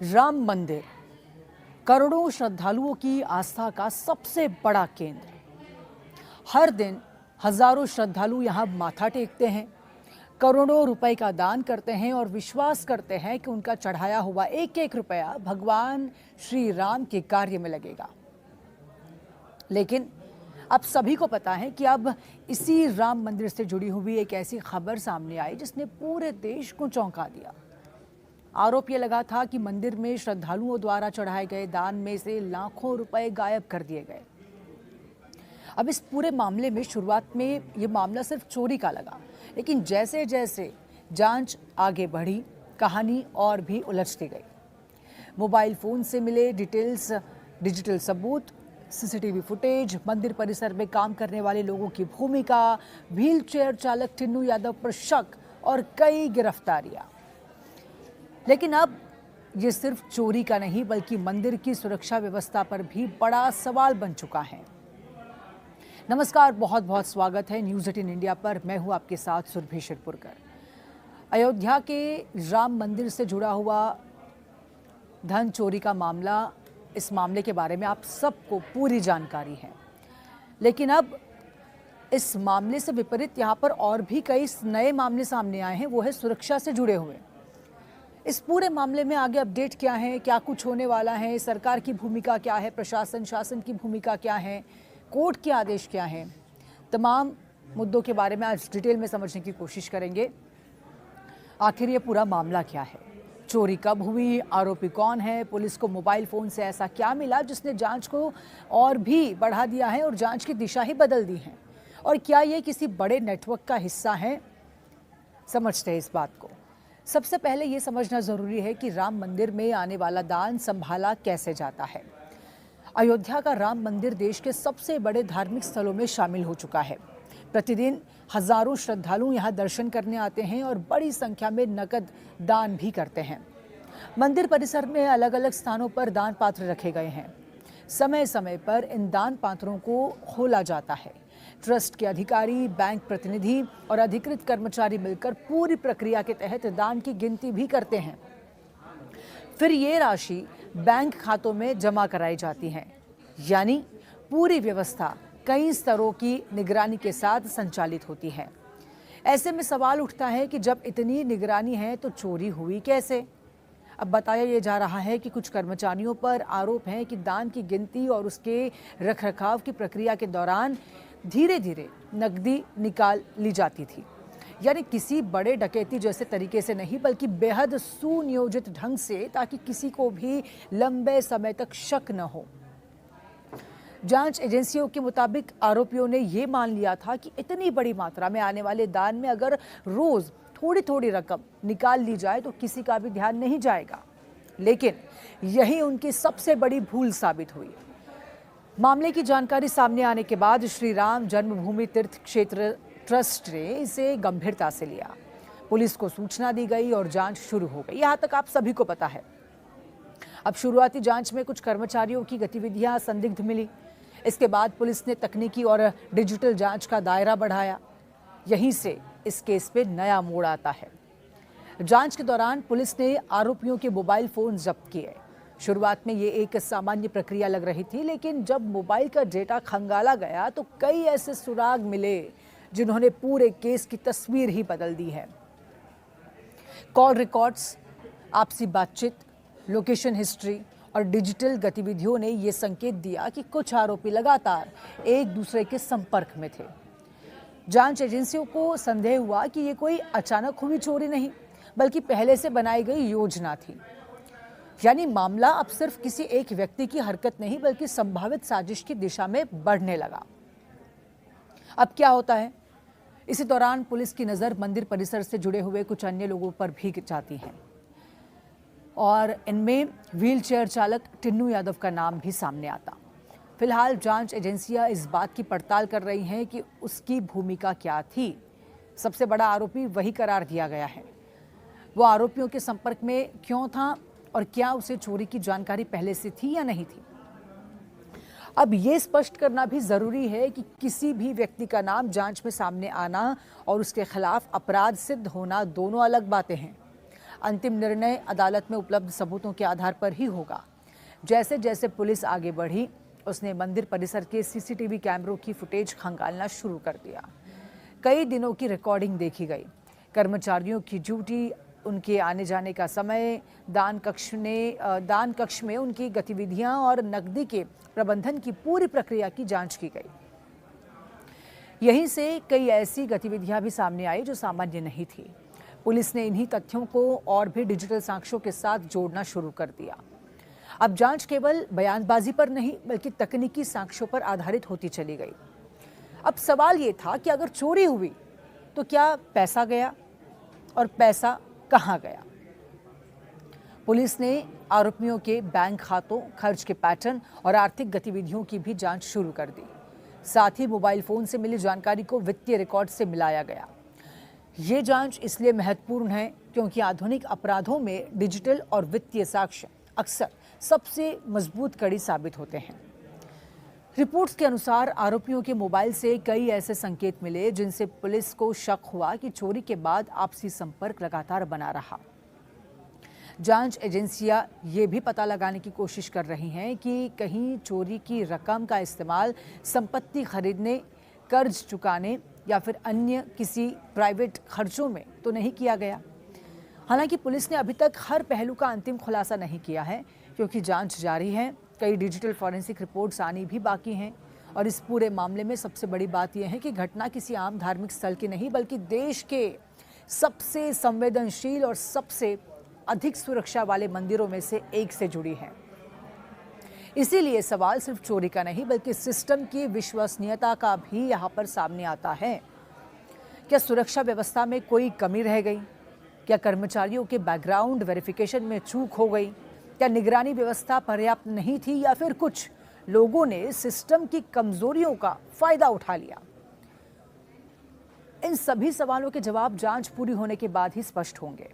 राम मंदिर करोड़ों श्रद्धालुओं की आस्था का सबसे बड़ा केंद्र। हर दिन हजारों श्रद्धालु यहाँ माथा टेकते हैं, करोड़ों रुपए का दान करते हैं और विश्वास करते हैं कि उनका चढ़ाया हुआ एक एक रुपया भगवान श्री राम के कार्य में लगेगा। लेकिन अब सभी को पता है कि अब इसी राम मंदिर से जुड़ी हुई एक ऐसी खबर सामने आई जिसने पूरे देश को चौंका दिया। आरोप यह लगा था कि मंदिर में श्रद्धालुओं द्वारा चढ़ाए गए दान में से लाखों रुपए गायब कर दिए गए। अब इस पूरे मामले में शुरुआत में ये मामला सिर्फ चोरी का लगा, लेकिन जैसे जैसे जांच आगे बढ़ी, कहानी और भी उलझती गई। मोबाइल फोन से मिले डिटेल्स, डिजिटल सबूत, सीसीटीवी फुटेज, मंदिर परिसर में काम करने वाले लोगों की भूमिका, व्हीलचेयर चालक टिन्नू यादव पर शक और कई गिरफ्तारियां। लेकिन अब ये सिर्फ चोरी का नहीं बल्कि मंदिर की सुरक्षा व्यवस्था पर भी बड़ा सवाल बन चुका है। नमस्कार, बहुत बहुत स्वागत है न्यूज़ 18 इंडिया पर। मैं हूं आपके साथ सुरभि शिरपुरकर। अयोध्या के राम मंदिर से जुड़ा हुआ धन चोरी का मामला, इस मामले के बारे में आप सबको पूरी जानकारी है। लेकिन अब इस मामले से विपरीत यहाँ पर और भी कई नए मामले सामने आए हैं, वो है सुरक्षा से जुड़े हुए। इस पूरे मामले में आगे अपडेट क्या है, क्या कुछ होने वाला है, सरकार की भूमिका क्या है, प्रशासन शासन की भूमिका क्या है, कोर्ट के आदेश क्या हैं, तमाम मुद्दों के बारे में आज डिटेल में समझने की कोशिश करेंगे। आखिर ये पूरा मामला क्या है, चोरी कब हुई, आरोपी कौन है, पुलिस को मोबाइल फोन से ऐसा क्या मिला जिसने जांच को और भी बढ़ा दिया है और जांच की दिशा ही बदल दी है, और क्या ये किसी बड़े नेटवर्क का हिस्सा है। समझते हैं इस बात को। सबसे पहले ये समझना जरूरी है कि राम मंदिर में आने वाला दान संभाला कैसे जाता है। अयोध्या का राम मंदिर देश के सबसे बड़े धार्मिक स्थलों में शामिल हो चुका है। प्रतिदिन हजारों श्रद्धालु यहाँ दर्शन करने आते हैं और बड़ी संख्या में नकद दान भी करते हैं। मंदिर परिसर में अलग अलग स्थानों पर दान पात्र रखे गए हैं। समय समय पर इन दान पात्रों को खोला जाता है। ट्रस्ट के अधिकारी, बैंक प्रतिनिधि और अधिकृत कर्मचारी मिलकर पूरी प्रक्रिया के तहत दान की गिनती भी करते हैं। फिर ये राशि बैंक खातों में जमा कराई जाती है। यानी पूरी व्यवस्था कई स्तरों की निगरानी के साथ संचालित होती है। ऐसे में सवाल उठता है कि जब इतनी निगरानी है तो चोरी हुई कैसे। अब बताया ये जा रहा है कि कुछ कर्मचारियों पर आरोप है कि दान की गिनती और उसके रखरखाव की प्रक्रिया के दौरान धीरे धीरे नकदी निकाल ली जाती थी। यानी किसी बड़े डकैती जैसे तरीके से नहीं, बल्कि बेहद सुनियोजित ढंग से, ताकि किसी को भी लंबे समय तक शक न हो। जांच एजेंसियों के मुताबिक आरोपियों ने ये मान लिया था कि इतनी बड़ी मात्रा में आने वाले दान में अगर रोज थोड़ी थोड़ी रकम निकाल ली जाए तो किसी का भी ध्यान नहीं जाएगा। लेकिन यही उनकी सबसे बड़ी भूल साबित हुई। मामले की जानकारी सामने आने के बाद श्री राम जन्मभूमि तीर्थ क्षेत्र ट्रस्ट ने इसे गंभीरता से लिया। पुलिस को सूचना दी गई और जांच शुरू हो गई। यहाँ तक आप सभी को पता है। अब शुरुआती जांच में कुछ कर्मचारियों की गतिविधियां संदिग्ध मिली। इसके बाद पुलिस ने तकनीकी और डिजिटल जांच का दायरा बढ़ाया। यहीं से इस केस पे नया मोड़ आता है। जांच के दौरान पुलिस ने आरोपियों के मोबाइल फोन जब्त किए। शुरुआत में ये एक सामान्य प्रक्रिया लग रही थी, लेकिन जब मोबाइल का डेटा खंगाला गया तो कई ऐसे सुराग मिले जिन्होंने पूरे केस की तस्वीर ही बदल दी है। कॉल रिकॉर्ड्स, आपसी बातचीत, लोकेशन हिस्ट्री और डिजिटल गतिविधियों ने ये संकेत दिया कि कुछ आरोपी लगातार एक दूसरे के संपर्क में थे। जांच एजेंसियों को संदेह हुआ कि ये कोई अचानक हुई चोरी नहीं, बल्कि पहले से बनाई गई योजना थी। यानी मामला अब सिर्फ किसी एक व्यक्ति की हरकत नहीं, बल्कि संभावित साजिश की दिशा में बढ़ने लगा। अब क्या होता है? इसी दौरान पुलिस की नज़र मंदिर परिसर से जुड़े हुए कुछ अन्य लोगों पर भी जाती है और इनमें व्हीलचेयर चालक टिन्नू यादव का नाम भी सामने आता। फिलहाल जांच एजेंसियां इस बात की पड़ताल कर रही हैं कि उसकी भूमिका क्या थी। सबसे बड़ा आरोपी वही करार दिया गया है। वो आरोपियों के संपर्क में क्यों था और क्या उसे चोरी की जानकारी पहले से थी या नहीं थी। अब ये स्पष्ट करना भी जरूरी है कि किसी भी व्यक्ति का नाम जांच में सामने आना और उसके खिलाफ अपराध सिद्ध होना दोनों अलग बातें हैं। अंतिम निर्णय अदालत में उपलब्ध सबूतों के आधार पर ही होगा। जैसे जैसे पुलिस आगे बढ़ी, उसने मंदिर परिसर के सीसीटीवी कैमरों की फुटेज खंगालना शुरू कर दिया। कई दिनों की रिकॉर्डिंग देखी गई, कर्मचारियों की ड्यूटी, उनके आने जाने का समय, दान कक्ष में उनकी गतिविधियां और नकदी के प्रबंधन की पूरी प्रक्रिया की जांच की गई। यहीं से कई ऐसी गतिविधियां भी सामने आई जो सामान्य नहीं थी। पुलिस ने इन्हीं तथ्यों को और भी डिजिटल साक्ष्यों के साथ जोड़ना शुरू कर दिया। अब जांच केवल बयानबाजी पर नहीं बल्कि तकनीकी साक्ष्यों पर आधारित होती चली गई। अब सवाल ये था कि अगर चोरी हुई तो क्या पैसा गया और पैसा कहां गया? पुलिस ने आरोपियों के बैंक खातों, खर्च के पैटर्न और आर्थिक गतिविधियों की भी जांच शुरू कर दी। साथ ही मोबाइल फोन से मिली जानकारी को वित्तीय रिकॉर्ड से मिलाया गया। ये जांच इसलिए महत्वपूर्ण है क्योंकि आधुनिक अपराधों में डिजिटल और वित्तीय साक्ष्य अक्सर सबसे मजबूत कड़ी साबित होते हैं। रिपोर्ट्स के अनुसार आरोपियों के मोबाइल से कई ऐसे संकेत मिले जिनसे पुलिस को शक हुआ कि चोरी के बाद आपसी संपर्क लगातार बना रहा। जांच एजेंसियां ये भी पता लगाने की कोशिश कर रही हैं कि कहीं चोरी की रकम का इस्तेमाल संपत्ति खरीदने, कर्ज चुकाने या फिर अन्य किसी प्राइवेट खर्चों में तो नहीं किया गया। हालांकि पुलिस ने अभी तक हर पहलू का अंतिम खुलासा नहीं किया है क्योंकि जांच जारी है। कई डिजिटल फॉरेंसिक रिपोर्ट्स आनी भी बाकी हैं और इस पूरे मामले में सबसे बड़ी बात यह है कि घटना किसी आम धार्मिक स्थल की नहीं बल्कि देश के सबसे संवेदनशील और सबसे अधिक सुरक्षा वाले मंदिरों में से एक से जुड़ी है। इसीलिए सवाल सिर्फ चोरी का नहीं बल्कि सिस्टम की विश्वसनीयता का भी यहाँ पर सामने आता है। क्या सुरक्षा व्यवस्था में कोई कमी रह गई? क्या कर्मचारियों के बैकग्राउंड वेरिफिकेशन में चूक हो गई? क्या निगरानी व्यवस्था पर्याप्त नहीं थी या फिर कुछ लोगों ने सिस्टम की कमजोरियों का फायदा उठा लिया? इन सभी सवालों के जवाब जांच पूरी होने के बाद ही स्पष्ट होंगे।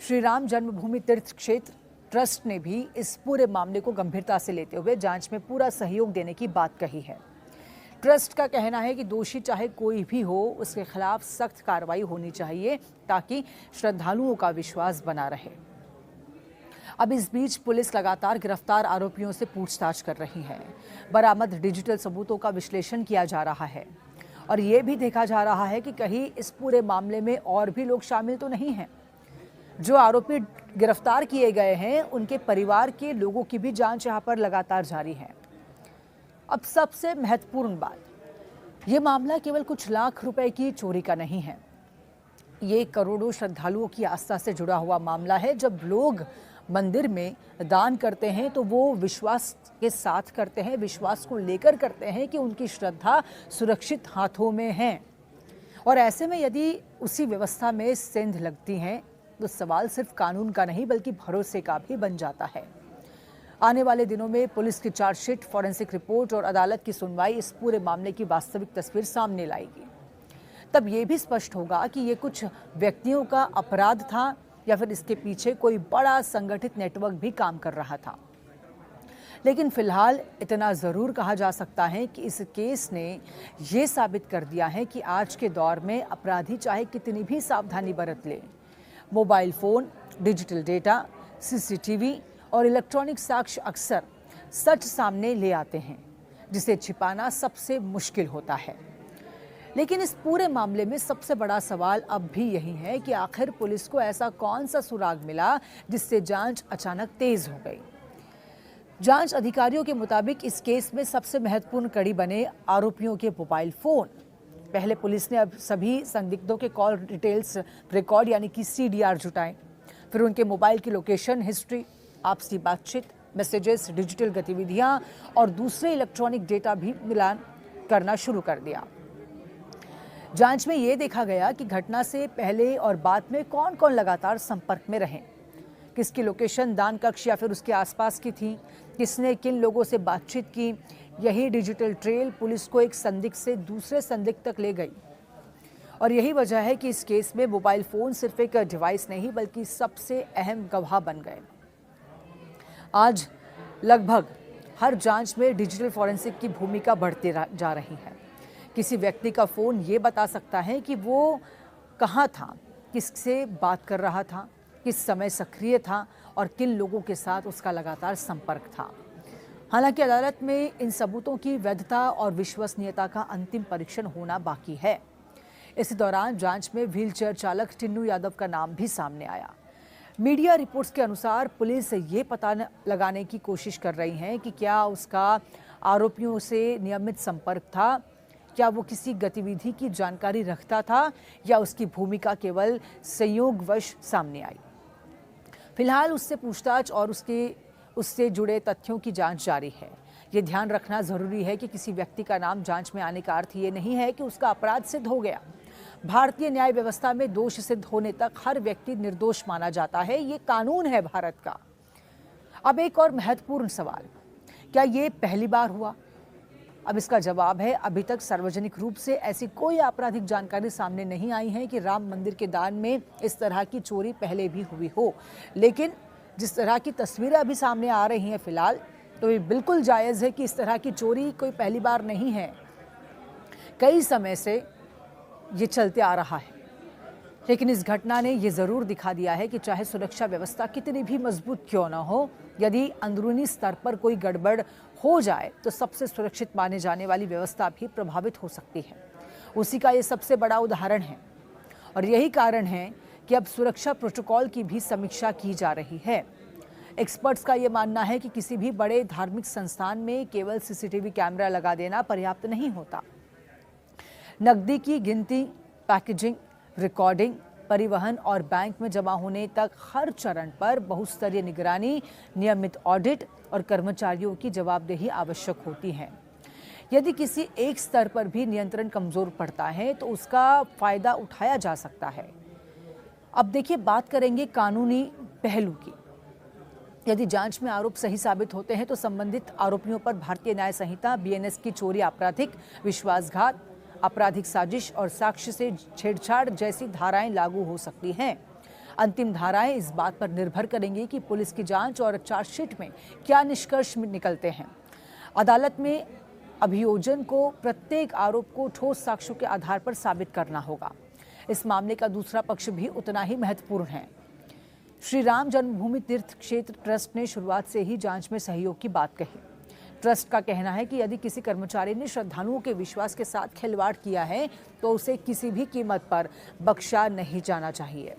श्री राम जन्मभूमि तीर्थ क्षेत्र ट्रस्ट ने भी इस पूरे मामले को गंभीरता से लेते हुए जांच में पूरा सहयोग देने की बात कही है। ट्रस्ट का कहना है कि दोषी चाहे कोई भी हो, उसके खिलाफ सख्त कार्रवाई होनी चाहिए ताकि श्रद्धालुओं का विश्वास बना रहे। अब इस बीच पुलिस लगातार गिरफ्तार आरोपियों से पूछताछ कर रही है। बरामद डिजिटल सबूतों का विश्लेषण किया जा रहा है और ये भी देखा जा रहा है कि कहीं इस पूरे मामले में और भी लोग शामिल तो नहीं हैं। जो आरोपी गिरफ्तार किए गए हैं उनके परिवार के लोगों की भी जांच यहाँ पर लगातार जारी है। अब सबसे महत्वपूर्ण बात, ये मामला केवल कुछ लाख रुपए की चोरी का नहीं है। ये करोड़ों श्रद्धालुओं की आस्था से जुड़ा हुआ मामला है। जब लोग मंदिर में दान करते हैं तो वो विश्वास के साथ करते हैं, विश्वास को लेकर करते हैं कि उनकी श्रद्धा सुरक्षित हाथों में है। और ऐसे में यदि उसी व्यवस्था में सेंध लगती हैं तो सवाल सिर्फ कानून का नहीं बल्कि भरोसे का भी बन जाता है। आने वाले दिनों में पुलिस की चार्जशीट, फॉरेंसिक रिपोर्ट और अदालत की सुनवाई इस पूरे मामले की वास्तविक तस्वीर सामने लाएगी। तब ये भी स्पष्ट होगा कि ये कुछ व्यक्तियों का अपराध था या फिर इसके पीछे कोई बड़ा संगठित नेटवर्क भी काम कर रहा था। लेकिन फिलहाल इतना जरूर कहा जा सकता है कि इस केस ने ये साबित कर दिया है कि आज के दौर में अपराधी चाहे कितनी भी सावधानी बरत ले, mobile phone, digital data, CCTV और इलेक्ट्रॉनिक साक्ष्य अक्सर सच सामने ले आते हैं जिसे छिपाना सबसे मुश्किल होता है। लेकिन इस पूरे मामले में सबसे बड़ा सवाल अब भी यही है कि आखिर पुलिस को ऐसा कौन सा सुराग मिला जिससे जांच अचानक तेज हो गई। जांच अधिकारियों के मुताबिक इस केस में सबसे महत्वपूर्ण कड़ी बने आरोपियों के मोबाइल फोन। पहले पुलिस ने अब सभी संदिग्धों के कॉल डिटेल्स रिकॉर्ड यानी कि सीडीआर जुटाए, फिर उनके मोबाइल की लोकेशन हिस्ट्री, आपसी बातचीत, मैसेजेस, डिजिटल गतिविधियां और दूसरे इलेक्ट्रॉनिक डेटा भी मिलान करना शुरू कर दिया। जांच में ये देखा गया कि घटना से पहले और बाद में कौन कौन लगातार संपर्क में रहे, किसकी लोकेशन दान कक्ष या फिर उसके आसपास की थी, किसने किन लोगों से बातचीत की। यही डिजिटल ट्रेल पुलिस को एक संदिग्ध से दूसरे संदिग्ध तक ले गई और यही वजह है कि इस केस में मोबाइल फोन सिर्फ एक डिवाइस नहीं बल्कि सबसे अहम गवाह बन गए। आज लगभग हर जांच में डिजिटल फॉरेंसिक की भूमिका बढ़ती जा रही है। किसी व्यक्ति का फ़ोन ये बता सकता है कि वो कहाँ था, किससे बात कर रहा था, किस समय सक्रिय था और किन लोगों के साथ उसका लगातार संपर्क था। हालांकि अदालत में इन सबूतों की वैधता और विश्वसनीयता का अंतिम परीक्षण होना बाकी है। इसी दौरान जांच में व्हीलचेयर चालक टिन्नू यादव का नाम भी सामने आया। मीडिया रिपोर्ट्स के अनुसार पुलिस ये पता लगाने की कोशिश कर रही है कि क्या उसका आरोपियों से नियमित संपर्क था, क्या वो किसी गतिविधि की जानकारी रखता था या उसकी भूमिका केवल संयोगवश सामने आई। फिलहाल उससे पूछताछ और उससे जुड़े तथ्यों की जांच जारी है। ये ध्यान रखना जरूरी है कि किसी व्यक्ति का नाम जांच में आने का अर्थ ये नहीं है कि उसका अपराध सिद्ध हो गया। भारतीय न्याय व्यवस्था में दोष सिद्ध होने तक हर व्यक्ति निर्दोष माना जाता है। ये कानून है भारत का। अब एक और महत्वपूर्ण सवाल, क्या ये पहली बार हुआ? अब इसका जवाब है, अभी तक सार्वजनिक रूप से ऐसी कोई आपराधिक जानकारी सामने नहीं आई है कि राम मंदिर के दान में इस तरह की चोरी पहले भी हुई हो। लेकिन जिस तरह की तस्वीरें अभी सामने आ रही हैं फिलहाल, तो ये बिल्कुल जायज़ है कि इस तरह की चोरी कोई पहली बार नहीं है, कई समय से ये चलते आ रहा है। लेकिन इस घटना ने ये ज़रूर दिखा दिया है कि चाहे सुरक्षा व्यवस्था कितनी भी मजबूत क्यों न हो, यदि अंदरूनी स्तर पर कोई गड़बड़ हो जाए तो सबसे सुरक्षित माने जाने वाली व्यवस्था भी प्रभावित हो सकती है। उसी का ये सबसे बड़ा उदाहरण है और यही कारण है कि अब सुरक्षा प्रोटोकॉल की भी समीक्षा की जा रही है। एक्सपर्ट्स का ये मानना है कि किसी भी बड़े धार्मिक संस्थान में केवल सीसीटीवी कैमरा लगा देना पर्याप्त नहीं होता। नकदी की गिनती, पैकेजिंग, रिकॉर्डिंग, परिवहन और बैंक में जमा होने तक हर चरण पर बहुस्तरीय निगरानी, नियमित ऑडिट और कर्मचारियों की जवाबदेही आवश्यक होती है। यदि किसी एक स्तर पर भी नियंत्रण कमजोर पड़ता है तो उसका फायदा उठाया जा सकता है। अब देखिए, बात करेंगे कानूनी पहलू की। यदि जांच में आरोप सही साबित होते हैं तो संबंधित आरोपियों पर भारतीय न्याय संहिता बीएनएस की चोरी, आपराधिक विश्वासघात, आपराधिक साजिश और साक्ष्य से छेड़छाड़ जैसी धाराएं लागू हो सकती हैं। अंतिम धाराएं इस बात पर निर्भर करेंगी कि पुलिस की जांच और चार्जशीट में क्या निष्कर्ष निकलते हैं। अदालत में अभियोजन को प्रत्येक आरोप को ठोस साक्ष्यों के आधार पर साबित करना होगा। इस मामले का दूसरा पक्ष भी उतना ही महत्वपूर्ण है। श्री राम जन्मभूमि तीर्थ क्षेत्र ट्रस्ट ने शुरुआत से ही जांच में सहयोग की बात कही। ट्रस्ट का कहना है कि यदि किसी कर्मचारी ने श्रद्धालुओं के विश्वास के साथ खिलवाड़ किया है तो उसे किसी भी कीमत पर बख्शा नहीं जाना चाहिए।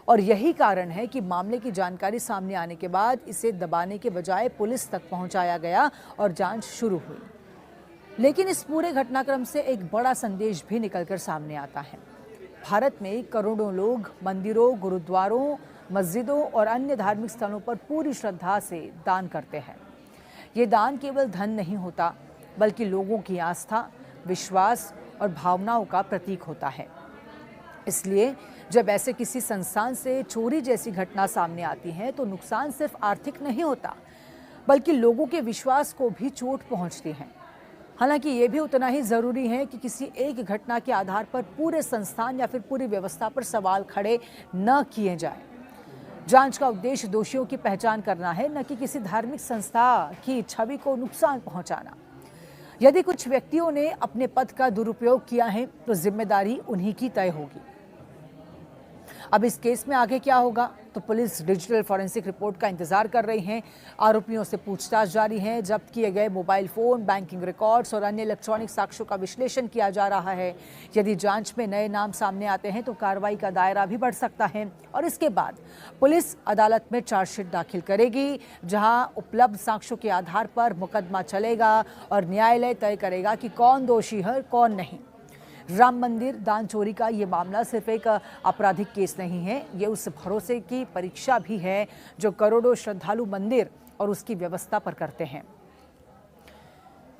और यही कारण है कि मामले की जानकारी सामने आने के बाद इसे दबाने के बजाय पुलिस तक पहुंचाया गया और जांच शुरू हुई। लेकिन इस पूरे घटनाक्रम से एक बड़ा संदेश भी निकलकर सामने आता है। भारत में करोड़ों लोग मंदिरों, गुरुद्वारों, मस्जिदों और अन्य धार्मिक स्थलों पर पूरी श्रद्धा से दान करते हैं। ये दान केवल धन नहीं होता, बल्कि लोगों की आस्था, विश्वास और भावनाओं का प्रतीक होता है। इसलिए जब ऐसे किसी संस्थान से चोरी जैसी घटना सामने आती है तो नुकसान सिर्फ आर्थिक नहीं होता, बल्कि लोगों के विश्वास को भी चोट पहुंचती है। हालांकि ये भी उतना ही जरूरी है कि किसी एक घटना के आधार पर पूरे संस्थान या फिर पूरी व्यवस्था पर सवाल खड़े न किए जाए। जांच का उद्देश्य दोषियों की पहचान करना है, न कि किसी धार्मिक संस्था की छवि को नुकसान पहुंचाना। यदि कुछ व्यक्तियों ने अपने पद का दुरुपयोग किया है तो जिम्मेदारी उन्हीं की तय होगी। अब इस केस में आगे क्या होगा, तो पुलिस डिजिटल फॉरेंसिक रिपोर्ट का इंतजार कर रही है। आरोपियों से पूछताछ जारी है। जब्त किए गए मोबाइल फोन, बैंकिंग रिकॉर्ड्स और अन्य इलेक्ट्रॉनिक साक्ष्यों का विश्लेषण किया जा रहा है। यदि जांच में नए नाम सामने आते हैं तो कार्रवाई का दायरा भी बढ़ सकता है और इसके बाद पुलिस अदालत में चार्जशीट दाखिल करेगी, जहां उपलब्ध साक्ष्यों के आधार पर मुकदमा चलेगा और न्यायालय तय करेगा कि कौन दोषी है, कौन नहीं। राम मंदिर दान चोरी का ये मामला सिर्फ एक आपराधिक केस नहीं है, ये उस भरोसे की परीक्षा भी है जो करोड़ों श्रद्धालु मंदिर और उसकी व्यवस्था पर करते हैं।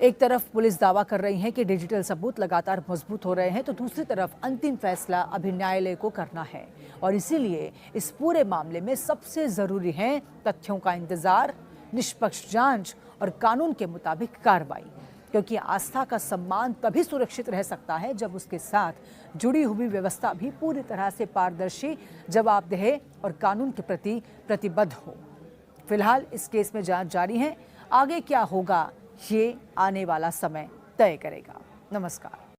एक तरफ पुलिस दावा कर रही है कि डिजिटल सबूत लगातार मजबूत हो रहे हैं, तो दूसरी तरफ अंतिम फैसला अभी न्यायालय को करना है। और इसीलिए इस पूरे मामले में सबसे जरूरी है तथ्यों का इंतजार, निष्पक्ष जांच और कानून के मुताबिक कार्रवाई, क्योंकि आस्था का सम्मान तभी सुरक्षित रह सकता है जब उसके साथ जुड़ी हुई व्यवस्था भी पूरी तरह से पारदर्शी, जवाबदेह और कानून के प्रति प्रतिबद्ध हो। फिलहाल इस केस में जांच जारी है। आगे क्या होगा ये आने वाला समय तय करेगा। नमस्कार।